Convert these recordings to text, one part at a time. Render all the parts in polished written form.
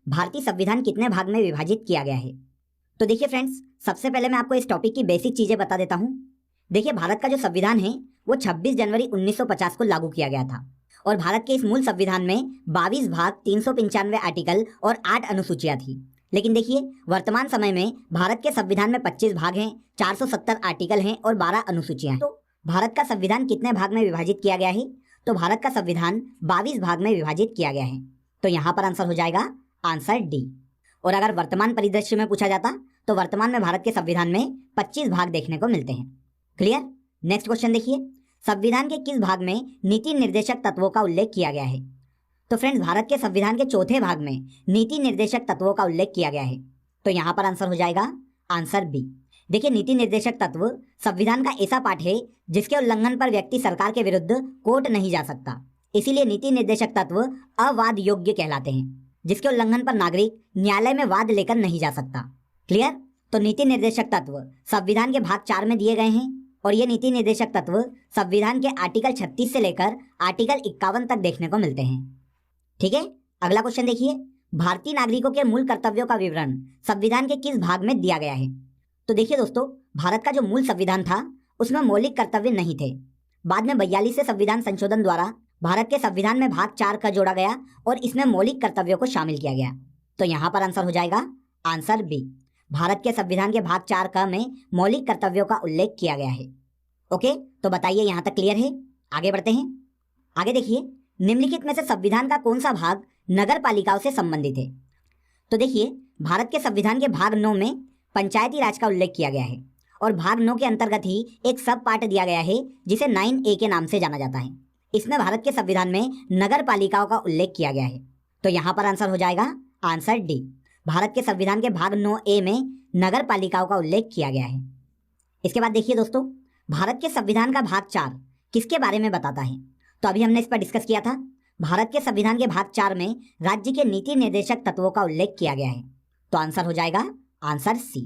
भारतीय संविधान कितने भाग में विभाजित किया गया है? तो देखिए फ्रेंड्स, सबसे पहले मैं आपको इस टॉपिक की बेसिक चीजें बता देता हूँ। देखिए, भारत का जो संविधान है वो 26 जनवरी 1950 को लागू किया गया था और भारत के इस मूल संविधान में 22 भाग, 395 आर्टिकल और 8 अनुसूचियां थी। लेकिन देखिए, वर्तमान समय में भारत के संविधान में 25 भाग हैं, 470 आर्टिकल हैं और 12 अनुसूचियां हैं। तो भारत का संविधान कितने भाग में विभाजित किया गया है? तो भारत का संविधान 22 भाग में विभाजित किया गया है। तो यहाँ पर आंसर हो जाएगा आंसर डी। और अगर वर्तमान परिदृश्य में पूछा जाता तो वर्तमान में भारत के संविधान में 25 भाग देखने को मिलते हैं। क्लियर? नेक्स्ट क्वेश्चन देखिए, संविधान के किस भाग में नीति निर्देशक तत्वों का उल्लेख किया गया है? तो फ्रेंड्स, भारत के संविधान के चौथे भाग में नीति निर्देशक तत्वों का उल्लेख किया गया है। तो यहाँ पर आंसर हो जाएगा आंसर बी। देखिए, नीति निर्देशक तत्व संविधान का ऐसा पाठ है जिसके उल्लंघन पर व्यक्ति सरकार के विरुद्ध कोर्ट नहीं जा सकता। इसीलिए नीति निर्देशक तत्व अवाद योग्य कहलाते हैं, जिसके उल्लंघन पर नागरिक न्यायालय में वाद लेकर नहीं जा सकता। क्लियर? तो नीति निर्देशक तत्व संविधान के भाग 4 में दिए गए हैं और ये नीति निर्देशक तत्व संविधान के आर्टिकल 36 से लेकर आर्टिकल 51 तक देखने को मिलते हैं। ठीक है, अगला क्वेश्चन देखिए, भारतीय नागरिकों के मूल कर्तव्यों का विवरण संविधान के किस भाग में दिया गया है? तो देखिए दोस्तों, भारत का जो मूल संविधान था उसमें मौलिक कर्तव्य नहीं थे। बाद में 42 से संविधान संशोधन द्वारा भारत के संविधान में भाग 4 का जोड़ा गया और इसमें मौलिक कर्तव्यों को शामिल किया गया। तो यहाँ पर आंसर हो जाएगा आंसर बी। भारत के संविधान के भाग 4 का में मौलिक कर्तव्यों का उल्लेख किया गया है। ओके, तो बताइए यहाँ तक क्लियर है? आगे बढ़ते हैं। आगे देखिए, निम्नलिखित में से संविधान का कौन सा भाग नगर पालिकाओं से संबंधित है? तो देखिए, भारत के संविधान के भाग 9 में पंचायती राज का उल्लेख किया गया है और भाग 9 के अंतर्गत ही एक सब पार्ट दिया गया है जिसे 9A के नाम से जाना जाता है। इसमें भारत के संविधान में नगर पालिकाओं का उल्लेख किया गया है। तो यहाँ पर आंसर हो जाएगा आंसर डी। भारत के संविधान के भाग 9A में नगर पालिकाओं का उल्लेख किया गया है। इसके बाद देखिए दोस्तों, भारत के संविधान का भाग 4 किसके बारे में बताता है? तो अभी हमने इस पर डिस्कस किया था। भारत के संविधान के भाग 4 में राज्य के नीति निर्देशक तत्वों का उल्लेख किया गया है। तो आंसर हो जाएगा आंसर सी।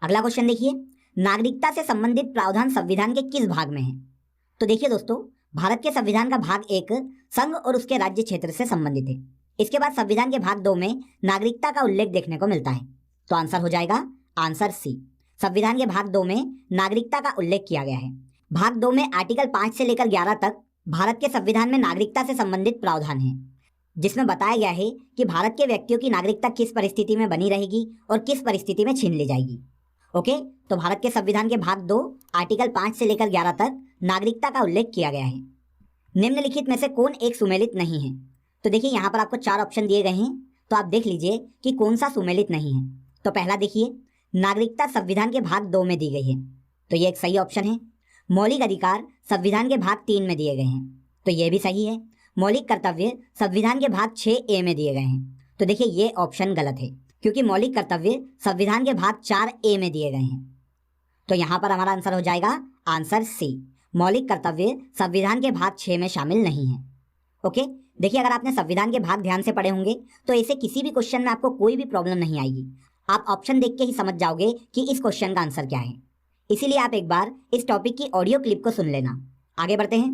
अगला क्वेश्चन देखिए, नागरिकता से संबंधित प्रावधान संविधान के किस भाग में है? तो देखिए दोस्तों, भारत के संविधान का भाग 1 संघ और उसके राज्य क्षेत्र से संबंधित है। इसके बाद संविधान के भाग 2 में नागरिकता का उल्लेख देखने को मिलता है। तो आंसर हो जाएगा आंसर सी। संविधान के भाग 2 में नागरिकता का उल्लेख किया गया है। भाग 2 में आर्टिकल 5 से लेकर 11 तक भारत के संविधान में नागरिकता से संबंधित प्रावधान है, जिसमें बताया गया है कि भारत के व्यक्तियों की नागरिकता किस परिस्थिति में बनी रहेगी और किस परिस्थिति में छीन ली जाएगी। ओके, तो भारत के संविधान के भाग 2 आर्टिकल 5 से लेकर 11 तक नागरिकता का उल्लेख किया गया है। निम्नलिखित में से कौन एक सुमेलित नहीं है? तो देखिए, यहाँ पर आपको 4 ऑप्शन दिए गए हैं, तो आप देख लीजिए कि कौन सा सुमेलित नहीं है। तो पहला देखिए, नागरिकता संविधान के भाग 2 में दी गई है, तो ये एक सही ऑप्शन है। मौलिक अधिकार संविधान के भाग 3 में दिए गए हैं, तो ये भी सही है। मौलिक कर्तव्य संविधान के भाग 6A में दिए गए हैं, तो देखिए ये ऑप्शन गलत है, क्योंकि मौलिक कर्तव्य संविधान के भाग 4A में दिए गए हैं। तो यहाँ पर हमारा आंसर हो जाएगा आंसर सी। मौलिक कर्तव्य संविधान के भाग 6 में शामिल नहीं है। ओके, देखिए, अगर आपने संविधान के भाग ध्यान से पढ़े होंगे तो ऐसे किसी भी क्वेश्चन में आपको कोई भी प्रॉब्लम नहीं आएगी। आप ऑप्शन देख के ही समझ जाओगे कि इस क्वेश्चन का आंसर क्या है। इसीलिए आप एक बार इस टॉपिक की ऑडियो क्लिप को सुन लेना। आगे बढ़ते हैं।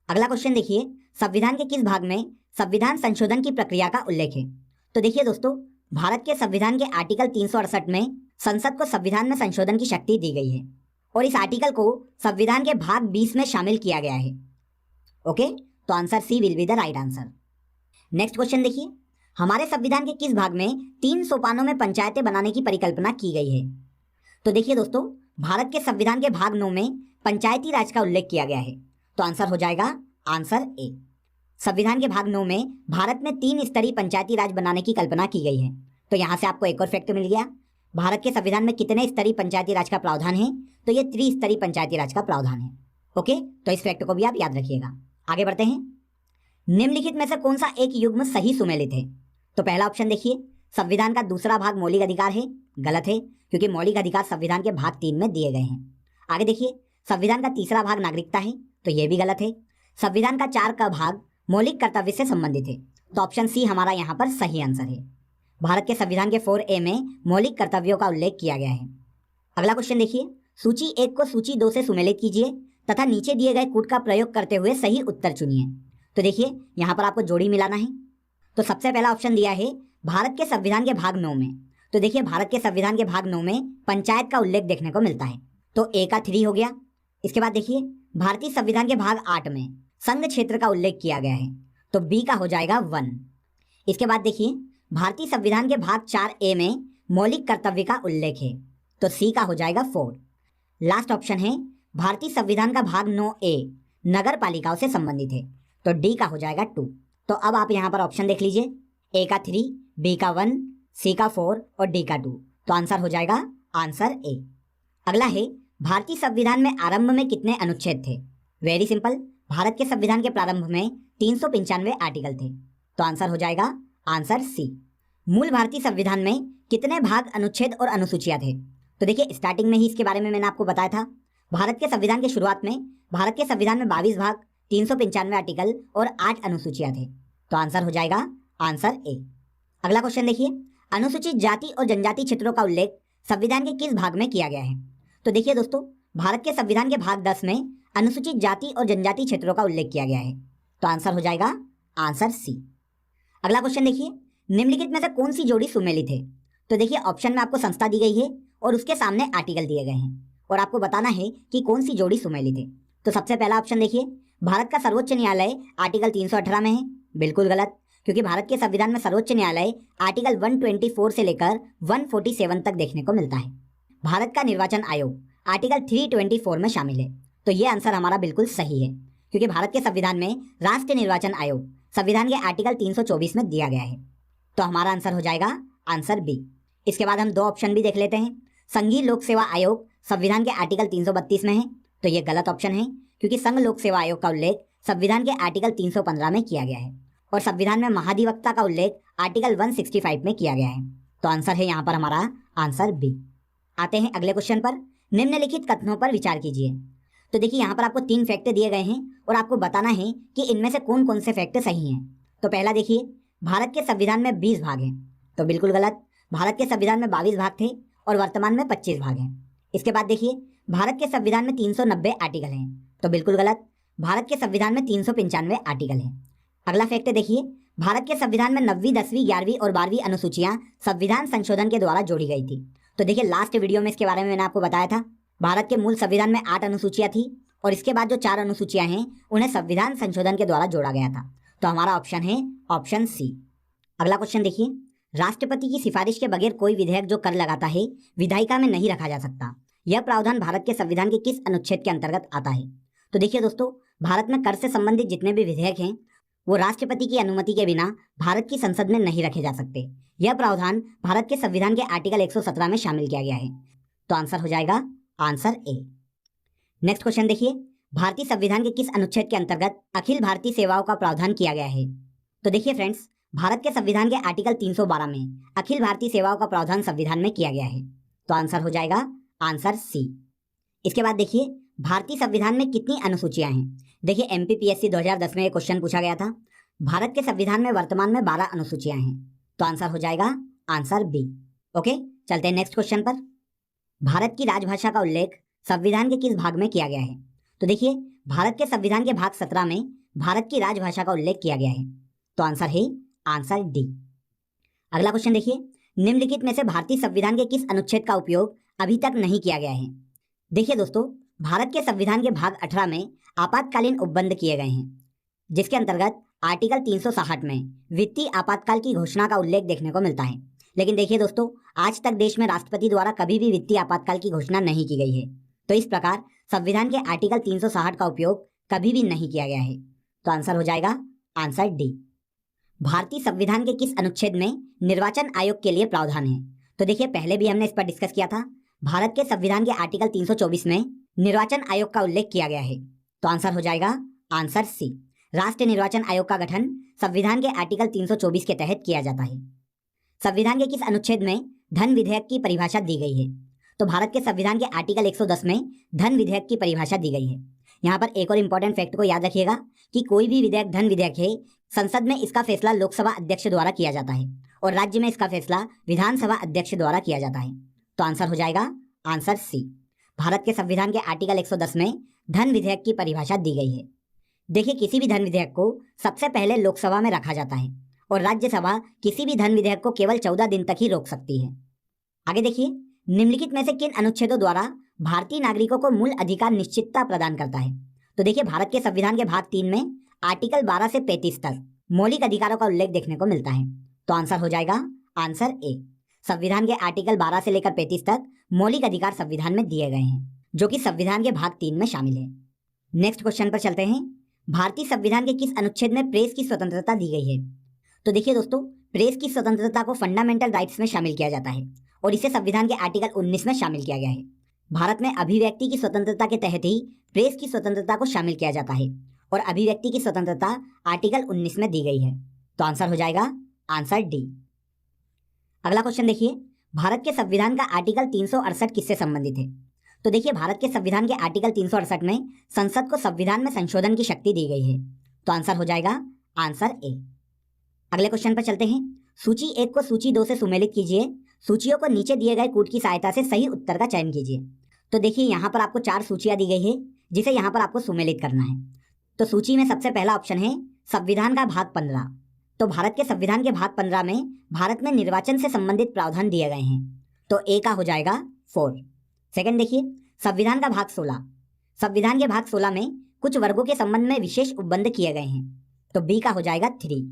अगला क्वेश्चन देखिए, संविधान के किस भाग में संविधान संशोधन की प्रक्रिया का उल्लेख है? तो देखिए दोस्तों, भारत के संविधान के आर्टिकल 368 में संसद को संविधान में संशोधन की शक्ति दी गई है और इस आर्टिकल को संविधान के भाग 20 में शामिल किया गया है। ओके, तो answer C will be the right answer. Next question देखिए, हमारे संविधान के किस भाग में 3 सोपानों में पंचायतें बनाने की परिकल्पना की गई है? तो देखिए दोस्तों, भारत के संविधान के भाग 9 में पंचायती राज का उल्लेख किया गया है, तो आंसर हो जाएगा आंसर ए। संविधान के भाग 9 में भारत में 3 स्तरीय पंचायती राज बनाने की कल्पना की गई है। तो यहाँ से आपको एक और फैक्ट मिल गया। भारत के संविधान में कितने स्तरीय पंचायती राज का प्रावधान है? तो ये त्रिस्तरीय पंचायती राज का प्रावधान है। ओके, तो इस फैक्ट को भी आप याद रखिएगा। आगे बढ़ते हैं। निम्नलिखित में से कौन सा एक युग्म सही सुमेलित है? तो पहला ऑप्शन देखिए, संविधान का दूसरा भाग मौलिक अधिकार है। गलत है, क्योंकि मौलिक अधिकार संविधान के भाग 3 में दिए गए हैं। आगे देखिए, संविधान का तीसरा भाग नागरिकता है, तो यह भी गलत है। संविधान का 4 का भाग मौलिक कर्तव्य से संबंधित है, तो ऑप्शन सी हमारा यहाँ पर सही आंसर है। भारत के संविधान के 4A में मौलिक कर्तव्यों का उल्लेख किया गया है। अगला क्वेश्चन देखिए, सूची 1 को सूची 2 से सुमेलित कीजिए तथा नीचे दिए गए कूट का प्रयोग करते हुए सही उत्तर चुनिए। तो देखिए, यहाँ पर आपको जोड़ी मिलाना है। तो सबसे पहला ऑप्शन दिया है भारत के संविधान के भाग 9 में, तो देखिए भारत के संविधान के भाग 9 में पंचायत का उल्लेख देखने को मिलता है। तो ए का 3 हो गया। इसके बाद देखिए भारतीय संविधान के भाग 8 में संघ क्षेत्र का उल्लेख किया गया है, तो बी का हो जाएगा 1। इसके बाद देखिए भारतीय संविधान के भाग 4A में मौलिक कर्तव्य का उल्लेख है, तो सी का हो जाएगा 4। लास्ट ऑप्शन है भारतीय संविधान का भाग 9A नगर पालिकाओं से संबंधित है, तो डी का हो जाएगा 2। तो अब आप यहाँ पर ऑप्शन देख लीजिए, ए का 3, बी का 1, सी का 4 और डी का 2। तो आंसर हो जाएगा आंसर ए। अगला है भारतीय संविधान में आरंभ में कितने अनुच्छेद थे? वेरी सिंपल, भारत के संविधान के प्रारंभ में 395 आर्टिकल थे, तो आंसर हो जाएगा आंसर सी। मूल भारतीय संविधान में कितने भाग, अनुच्छेद और अनुसूचियां थे? तो देखिए स्टार्टिंग में ही इसके बारे में मैंने आपको बताया था। भारत के संविधान के शुरुआत में भारत के संविधान में 22 भाग, 395 आर्टिकल और 8 अनुसूचियां थे, तो आंसर हो जाएगा आंसर ए। अगला क्वेश्चन देखिए, अनुसूचित जाति और जनजाति क्षेत्रों का उल्लेख संविधान के किस भाग में किया गया है? तो देखिए दोस्तों, भारत के संविधान के भाग 10 में अनुसूचित जाति और जनजाति क्षेत्रों का उल्लेख किया गया है, तो आंसर हो जाएगा आंसर सी। अगला क्वेश्चन देखिए, निम्नलिखित में से कौन सी जोड़ी सुमेलित है? तो देखिए ऑप्शन में आपको संस्था दी गई है और उसके सामने आर्टिकल दिए गए हैं और आपको बताना है कि कौन सी जोड़ी सुमेलित है। तो सबसे पहला ऑप्शन देखिए, भारत का सर्वोच्च न्यायालय आर्टिकल 318 में है। बिल्कुल गलत, क्योंकि भारत के संविधान में सर्वोच्च न्यायालय आर्टिकल 124 से लेकर 147 तक देखने को मिलता है। भारत का निर्वाचन आयोग आर्टिकल 324 में शामिल है, तो ये आंसर हमारा बिल्कुल सही है, क्योंकि भारत के संविधान में राष्ट्रीय निर्वाचन आयोग संविधान के आर्टिकल 324 में दिया गया है, तो हमारा आंसर हो जाएगा आंसर बी। इसके बाद हम 2 ऑप्शन भी देख लेते हैं। संघीय लोक सेवा आयोग संविधान के आर्टिकल 332 में है, तो ये गलत ऑप्शन है, क्योंकि संघ लोक सेवा आयोग का उल्लेख संविधान के आर्टिकल 315 में किया गया है और संविधान में महाधिवक्ता का उल्लेख आर्टिकल 165 में किया गया है, तो आंसर है यहाँ पर हमारा आंसर बी। आते हैं अगले क्वेश्चन पर। निम्नलिखित कथनों पर विचार कीजिए। तो देखिए यहाँ पर आपको 3 फैक्ट दिए गए हैं और आपको बताना है कि इनमें से कौन कौन से फैक्ट सही हैं। तो पहला देखिए, भारत के संविधान में 20 भाग हैं, तो बिल्कुल गलत। भारत के संविधान में 22 भाग थे और वर्तमान में 25 भाग हैं। इसके बाद देखिए, भारत के संविधान में 390 आर्टिकल हैं, तो बिल्कुल गलत। भारत के संविधान में 395 आर्टिकल हैं। अगला फैक्ट देखिए, भारत के संविधान में 9वीं, 10वीं, 11वीं और 12वीं अनुसूचियां संविधान संशोधन के द्वारा जोड़ी गई थी। तो देखिए लास्ट वीडियो में इसके बारे में मैंने आपको बताया था। भारत के मूल संविधान में 8 अनुसूचियां थी और इसके बाद जो 4 अनुसूचियां हैं उन्हें संविधान संशोधन के द्वारा जोड़ा गया था, तो हमारा ऑप्शन है ऑप्शन सी। अगला क्वेश्चन देखिए, राष्ट्रपति की सिफारिश के बगैर कोई विधेयक जो कर लगाता है विधायिका में नहीं रखा जा सकता, यह प्रावधान भारत के संविधान के किस अनुच्छेद के अंतर्गत आता है? तो देखिए दोस्तों, भारत में कर से संबंधित जितने भी विधेयक हैं वो राष्ट्रपति की अनुमति के बिना भारत की संसद में नहीं रखे जा सकते। यह प्रावधान भारत के संविधान के आर्टिकल 117 में शामिल किया गया है, तो आंसर हो जाएगा आंसर ए। नेक्स्ट क्वेश्चन देखिए, भारतीय संविधान के किस अनुच्छेद के अंतर्गत अखिल भारतीय सेवाओं का प्रावधान किया गया है? तो देखिए फ्रेंड्स, भारत के संविधान के आर्टिकल 312 में अखिल भारतीय सेवाओं का प्रावधान संविधान में किया गया है, तो आंसर हो जाएगा आंसर सी। इसके बाद देखिए, भारतीय संविधान में कितनी अनुसूचियां हैं? देखिए MPPSC 2010 में एक क्वेश्चन पूछा गया था। भारत के संविधान में वर्तमान में 12 अनुसूचियां हैं, तो आंसर हो जाएगा आंसर बी। ओके, चलते हैं नेक्स्ट क्वेश्चन पर। भारत की राजभाषा का उल्लेख संविधान के किस भाग में किया गया है? तो देखिए भारत के संविधान के भाग 17 में भारत की राजभाषा का उल्लेख किया गया है, तो आंसर है आंसर डी। अगला क्वेश्चन देखिए, निम्नलिखित में से भारतीय संविधान के किस अनुच्छेद का उपयोग अभी तक नहीं किया गया है? देखिए दोस्तों, भारत के संविधान के भाग 18 में आपातकालीन उपबंध किए गए हैं, जिसके अंतर्गत आर्टिकल 360 में वित्तीय आपातकाल की घोषणा का उल्लेख देखने को मिलता है। लेकिन देखिए दोस्तों, आज तक देश में राष्ट्रपति द्वारा कभी भी वित्तीय आपातकाल की घोषणा नहीं की गई है, तो इस प्रकार संविधान के आर्टिकल 360 का उपयोग कभी भी नहीं किया गया है, तो आंसर हो जाएगा आंसर डी। भारतीय संविधान के किस अनुच्छेद में निर्वाचन आयोग के लिए प्रावधान है? तो देखिए पहले भी हमने इस पर डिस्कस किया था। भारत के संविधान के आर्टिकल 324 में निर्वाचन आयोग का उल्लेख किया गया है, तो आंसर हो जाएगा आंसर सी। राष्ट्रीय निर्वाचन आयोग का गठन संविधान के आर्टिकल 324 के तहत किया जाता है। संविधान के किस अनुच्छेद में धन विधेयक की परिभाषा दी गई है? तो भारत के संविधान के आर्टिकल 110 में धन विधेयक की परिभाषा दी गई है। यहाँ पर एक और इंपॉर्टेंट फैक्ट को याद रखिएगा कि कोई भी विधेयक धन विधेयक है, संसद में इसका फैसला लोकसभा अध्यक्ष द्वारा किया जाता है और राज्य में इसका फैसला विधानसभा अध्यक्ष द्वारा किया जाता है, तो आंसर हो जाएगा आंसर सी। भारत के संविधान के आर्टिकल 110 में धन विधेयक की परिभाषा दी गई है। देखिए किसी भी धन विधेयक को सबसे पहले लोकसभा में रखा जाता है और राज्यसभा किसी भी धन विधेयक को केवल 14 दिन तक ही रोक सकती है। आगे देखिए, निम्नलिखित में से किन अनुच्छेदों द्वारा भारतीय नागरिकों को मूल अधिकार निश्चितता प्रदान करता है? तो देखिए, भारत के संविधान के भाग 3 में आर्टिकल 12 से 35 तक मौलिक अधिकारों का उल्लेख देखने को मिलता है। तो आंसर हो जाएगा आंसर ए। संविधान के आर्टिकल 12 से लेकर 35 तक मौलिक अधिकार संविधान में दिए गए हैं, जो कि संविधान के भाग 3 में शामिल है। नेक्स्ट क्वेश्चन पर चलते हैं। भारतीय संविधान के किस अनुच्छेद में प्रेस की स्वतंत्रता दी गई है? तो देखिए दोस्तों, प्रेस की स्वतंत्रता को फंडामेंटल राइट्स में शामिल किया जाता है और इसे संविधान के आर्टिकल 19 में शामिल किया गया है। भारत में अभिव्यक्ति की स्वतंत्रता के तहत ही प्रेस की स्वतंत्रता को शामिल किया जाता है और अभिव्यक्ति की स्वतंत्रता आर्टिकल 19 में दी गई है। तो आंसर हो जाएगा आंसर डी। अगला क्वेश्चन देखिए, भारत के संविधान का आर्टिकल 368 किससे संबंधित है? तो देखिए, भारत के संविधान के आर्टिकल 368 में संसद को संविधान में संशोधन की शक्ति दी गई है। तो आंसर हो जाएगा आंसर ए। अगले क्वेश्चन पर चलते हैं। सूची 1 को सूची 2 से सुमेलित कीजिए। सूचियों को नीचे दिए गए कूट की सहायता से सही उत्तर का चयन कीजिए। तो देखिए, यहाँ पर आपको 4 सूचियां दी गई है जिसे यहाँ पर आपको सुमेलित करना है। तो सूची में सबसे पहला ऑप्शन है संविधान का भाग 15। तो भारत के संविधान के भाग 15 में भारत में निर्वाचन से संबंधित प्रावधान दिए गए हैं। तो ए का हो जाएगा 4। सेकंड देखिए, संविधान का भाग 16। संविधान के भाग 16 में कुछ वर्गों के संबंध में विशेष उपबंध किए गए हैं। तो बी का हो जाएगा 3।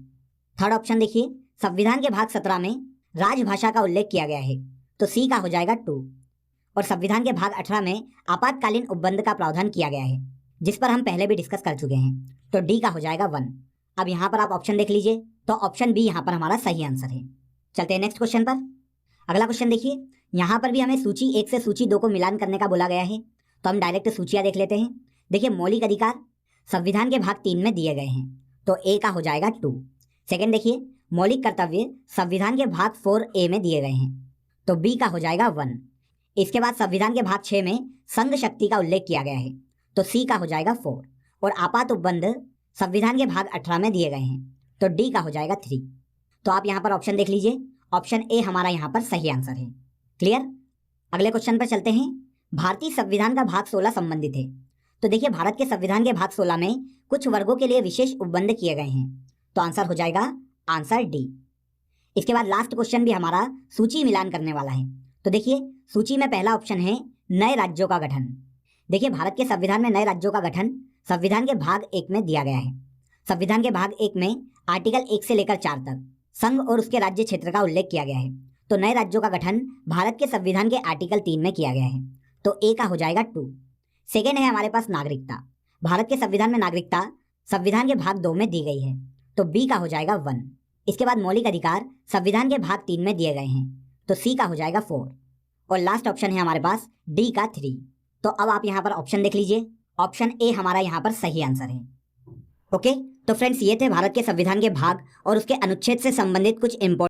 थर्ड ऑप्शन देखिए, संविधान के भाग 17 में राजभाषा का उल्लेख किया गया है। तो सी का हो जाएगा 2। और संविधान के भाग 18 में आपातकालीन उपबंध का प्रावधान किया गया है, जिस पर हम पहले भी डिस्कस कर चुके हैं। तो डी का हो जाएगा 1। अब यहाँ पर आप ऑप्शन देख लीजिए, तो ऑप्शन बी यहाँ पर हमारा सही आंसर है। चलते हैं नेक्स्ट क्वेश्चन पर। अगला क्वेश्चन देखिए, यहाँ पर भी हमें सूची 1 से सूची 2 को मिलान करने का बोला गया है। तो हम डायरेक्ट सूचियाँ देख लेते हैं। देखिए, मौलिक अधिकार संविधान के भाग 3 में दिए गए हैं। तो ए का हो जाएगा 2। सेकेंड देखिए, मौलिक कर्तव्य संविधान के भाग 4A में दिए गए हैं। तो बी का हो जाएगा 1। इसके बाद संविधान के भाग 6 में संघ शक्ति का उल्लेख किया गया है। तो सी का हो जाएगा 4। और आपात उपबंध संविधान के भाग 18 में दिए गए हैं। तो डी का हो जाएगा 3। तो आप यहाँ पर ऑप्शन देख लीजिए, ऑप्शन ए हमारा यहाँ पर सही आंसर है। क्लियर? अगले क्वेश्चन पर चलते हैं। भारतीय संविधान का भाग 16 संबंधित है। तो देखिए, भारत के संविधान के भाग 16 में कुछ वर्गों के लिए विशेष उपबंध किए गए हैं। तो आंसर हो जाएगा आंसर डी। इसके बाद लास्ट क्वेश्चन भी हमारा सूची मिलान करने वाला है। तो देखिए, सूची में पहला ऑप्शन है नए राज्यों का गठन। देखिए, भारत के संविधान में नए राज्यों का गठन संविधान के भाग 1 में दिया गया है। संविधान के भाग 1 में आर्टिकल 1 से लेकर 4 तक संघ और उसके राज्य क्षेत्र का उल्लेख किया गया है। तो नए राज्यों का गठन भारत के संविधान के आर्टिकल 3 में किया गया है। तो ए का हो जाएगा 2। सेकेंड है हमारे पास नागरिकता। भारत के संविधान में नागरिकता संविधान के भाग 2 में दी गई है। तो बी का हो जाएगा 1। इसके बाद मौलिक अधिकार संविधान के भाग 3 में दिए गए हैं। तो सी का हो जाएगा 4। और लास्ट ऑप्शन है हमारे पास डी का 3। तो अब आप यहाँ पर ऑप्शन देख लीजिए, ऑप्शन ए हमारा यहाँ पर सही आंसर है। ओके, तो फ्रेंड्स, ये थे भारत के संविधान के भाग और उसके अनुच्छेद से संबंधित कुछ इंपॉर्टेंट